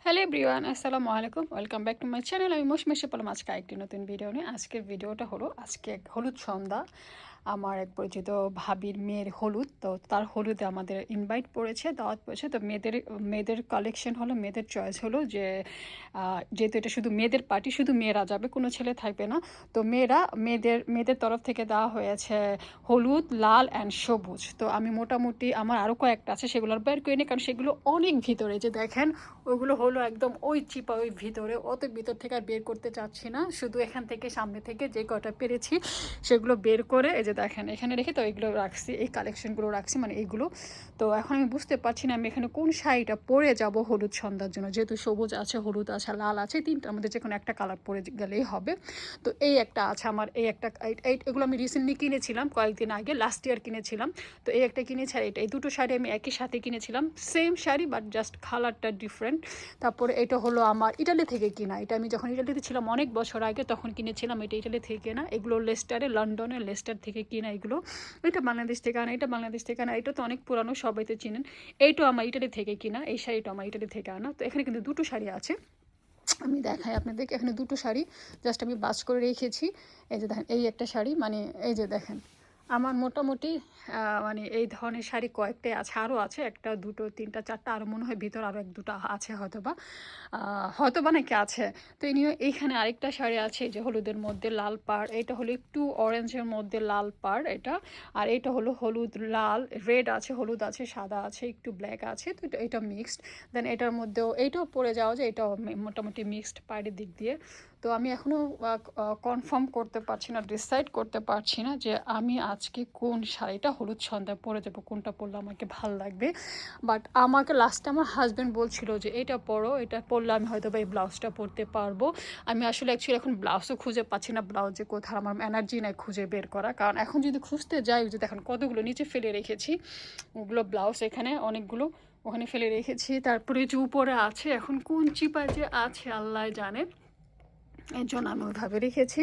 Hello everyone, আসসালামু আলাইকুম। Welcome back to my channel. আমি মৌসুমী শেফালাম। আজকে একটি নতুন ভিডিও নিয়ে আজকের ভিডিওটা হলো আজকে এক হলুদ সন্ধ্যা। আমার এক পরিচিত ভাবির মেয়ের হলুদ, তো তার হলুদে আমাদের ইনভাইট পড়েছে, দাওয়াত পড়েছে। তো মেয়েদের মেয়েদের কালেকশন হলো, মেয়েদের চয়েস হলো যে যেহেতু এটা শুধু মেয়েদের পার্টি, শুধু মেয়েরা যাবে, কোনো ছেলে থাকবে না। তো মেয়েদের তরফ থেকে দেওয়া হয়েছে হলুদ, লাল অ্যান্ড সবুজ। তো আমি মোটামুটি আমার আরও কয়েকটা আছে, সেগুলো আর বের করিনি কারণ সেগুলো অনেক ভিতরে, যে দেখেন ওইগুলো হলো একদম ওই চিপা ওই ভিতরে, অত ভিতর থেকে আর বের করতে চাচ্ছি না। শুধু এখান থেকে সামনে থেকে যে কটা পেরেছি সেগুলো বের করে এই যে দেখেন এখানে রেখে তো এইগুলো রাখছি, এই কালেকশনগুলো রাখছি, মানে এইগুলো। তো এখন আমি বুঝতে পারছি না আমি এখানে কোন শাড়িটা পরে যাব হলুদ সন্ধ্যার জন্য, যেহেতু সবুজ আছে, হলুদ আছে, লাল আছে, তিনটার মধ্যে যে কোনো একটা কালার পরে গেলেই হবে। তো এই একটা আছে আমার, এই একটা, এগুলো আমি রিসেন্টলি কিনেছিলাম কয়েকদিন আগে, লাস্ট ইয়ার কিনেছিলাম। তো এই একটা কিনেছি আর এই দুটো শাড়ি আমি একই সাথে কিনেছিলাম, সেম শাড়ি বাট জাস্ট কালারটা ডিফারেন্ট। তারপরে এটা হলো আমার ইটালি থেকে কিনা, এটা আমি যখন ইটালিতে ছিলাম অনেক বছর আগে তখন কিনেছিলাম, এটা ইটালি থেকে কেনা। এগুলো লন্ডনের লেস্টার থেকে কিনা এগুলো। এটা বাংলাদেশ থেকে আনা, এটা বাংলাদেশ থেকে আনা, এটা তো অনেক পুরানো, সবাই তো চিনেন। এইটাও আমার ইটালি থেকে কিনা, এই শাড়িটা আমার ইটালি থেকে আনা। তো এখানে কিন্তু দুটো শাড়ি আছে, আমি দেখাই আপনাদেরকে। এখানে দুটো শাড়ি জাস্ট আমি বাস করে রেখেছি। এই যে দেখেন এই একটা শাড়ি, মানে এই যে দেখেন আমার মোটামুটি মানে এই ধরনের শাড়ি কয়েকটাই আছে, আরও আছে, একটা দুটো তিনটা চারটা, আরও মনে হয় ভিতর আরও এক দুটো আছে হয়তো বা নাকি আছে। তো এই নিয়ে এইখানে আরেকটা শাড়ি আছে, এই যে হলুদের মধ্যে লাল পাড়, এটা হলো একটু অরেঞ্জের মধ্যে লাল পাড় এটা। আর এটা হলো হলুদ লাল, রেড আছে, হলুদ আছে, সাদা আছে, একটু ব্ল্যাক আছে। তো এটা মিক্সড। দেন এটার মধ্যেও এইটাও পরে যাওয়া যায়, এটাও মোটামুটি মিক্সড পাড়ের দিক দিয়ে। তো আমি এখনও কনফার্ম করতে পারছি না, ডিসাইড করতে পারছি না যে আমি আজকে কোন শাড়িটা হলুদ সন্ধ্যায় পরে যাবো, কোনটা পরলে আমাকে ভাল লাগবে। বাট আমাকে লাস্টে আমার হাজব্যান্ড বলছিল যে এটা পরো, এটা পরলে আমি হয়তো বা এই ব্লাউজটা পরতে পারবো। আমি আসলে অ্যাকচুয়ালি এখন ব্লাউজও খুঁজে পাচ্ছি না, ব্লাউজে কোথাও আমার এনার্জি নাই খুঁজে বের করা, কারণ এখন যদি খুঁজতে যাই যে দেখেন কতগুলো নিচে ফেলে রেখেছি, ওগুলো ব্লাউজ এখানে অনেকগুলো ওখানে ফেলে রেখেছি। তারপরে যে উপরে আছে, এখন কোন চিপায় যে আছে আল্লাহ জানে, এর জন্য আমি ওইভাবে রেখেছি।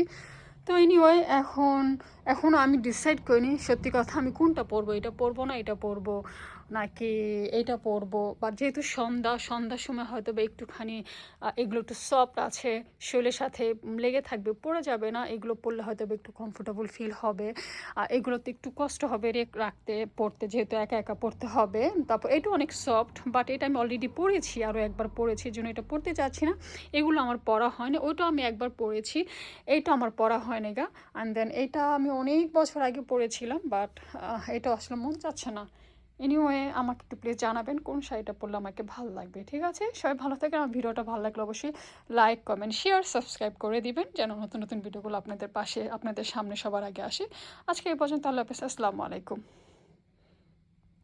তো এনিওয়ে এখনও আমি ডিসাইড করিনি সত্যি কথা আমি কোনটা পরবো, এটা পরবো না এটা পরবো নাকি এইটা পরবো। বা যেহেতু সন্ধ্যার সময় হয়তো বা একটুখানি এগুলো একটু সফট আছে, শরীরের সাথে লেগে থাকবে, পরে যাবে না, এগুলো পরলে হয়তো বা একটু কমফোর্টেবল ফিল হবে। এগুলোতে একটু কষ্ট হবে রাখতে পরতে, যেহেতু একা একা পরতে হবে। তারপর এটা অনেক সফট, বাট এটা আমি অলরেডি পরেছি, আরও একবার পরেছি, জন্য এটা পরতে চাচ্ছি না। এগুলো আমার পরা হয় না, ওইটা আমি একবার পরেছি, এইটা আমার পরা হয় না গা। অ্যান্ড দেন এইটা আমি অনেক বছর আগে পরেছিলাম, বাট এটা আসলে মন চাচ্ছে না। এনিওয়ে আমাকে একটু প্লিজ জানাবেন কোন শাড়িটা পরলে আমাকে ভালো লাগবে, ঠিক আছে? সবাই ভালো থাকেন। আমার ভিডিওটা ভালো লাগলে অবশ্যই লাইক, কমেন্ট, শেয়ার, সাবস্ক্রাইব করে দিবেন, যেন নতুন নতুন ভিডিওগুলো আপনাদের সামনে সবার আগে আসে। আজকে এই পর্যন্ত, আল্লাহ হাফেজ, আসসালামু আলাইকুম।